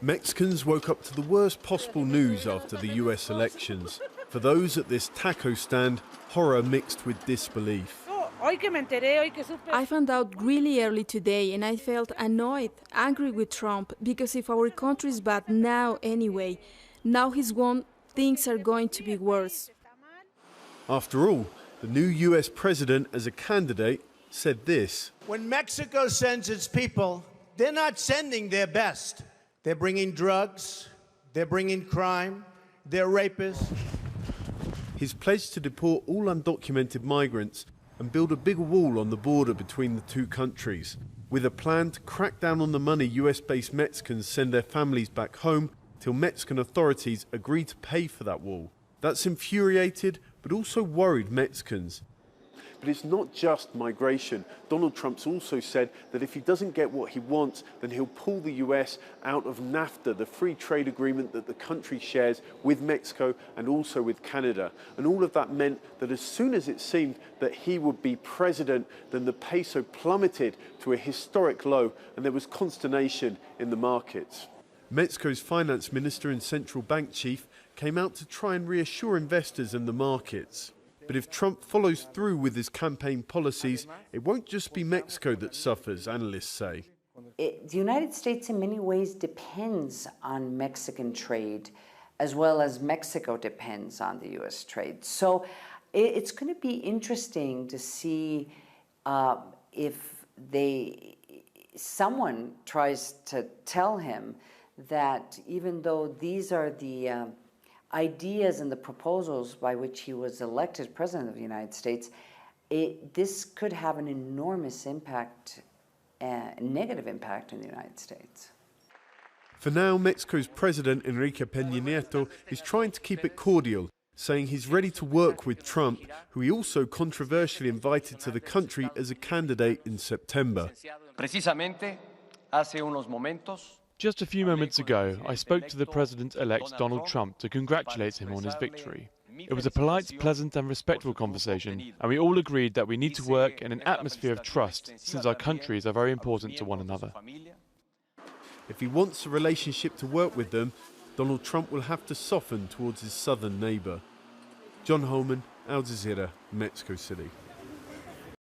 Mexicans woke up to the worst possible news after the US elections. For those at this taco stand, horror mixed with disbelief. I found out really early today and I felt annoyed, angry with Trump, because if our country is bad now anyway, now he's won, things are going to be worse. After all, the new US president as a candidate said this. When Mexico sends its people, they're not sending their best. They're bringing drugs, they're bringing crime, they're rapists. His pledge to deport all undocumented migrants and build a bigger wall on the border between the two countries, with a plan to crack down on the money US-based Mexicans send their families back home till Mexican authorities agree to pay for that wall. That's infuriated but also worried Mexicans. But it's not just migration. Donald Trump's also said that if he doesn't get what he wants, then he'll pull the US out of NAFTA, the free trade agreement that the country shares with Mexico and also with Canada. And all of that meant that as soon as it seemed that he would be president, then the peso plummeted to a historic low and there was consternation in the markets. Mexico's finance minister and central bank chief came out to try and reassure investors and the markets. But if Trump follows through with his campaign policies, it won't just be Mexico that suffers, analysts say. The United States in many ways depends on Mexican trade, as well as Mexico depends on the US trade. So it's going to be interesting to see if someone tries to tell him that even though these are the ideas and the proposals by which he was elected president of the United States, this could have an enormous impact, negative impact in the United States. For now, Mexico's president, Enrique Peña Nieto, is trying to keep it cordial, saying he's ready to work with Trump, who he also controversially invited to the country as a candidate in September. Just a few moments ago, I spoke to the President-elect Donald Trump to congratulate him on his victory. It was a polite, pleasant and respectful conversation, and we all agreed that we need to work in an atmosphere of trust, since our countries are very important to one another. If he wants a relationship to work with them, Donald Trump will have to soften towards his southern neighbour. John Holman, Al Jazeera, Mexico City.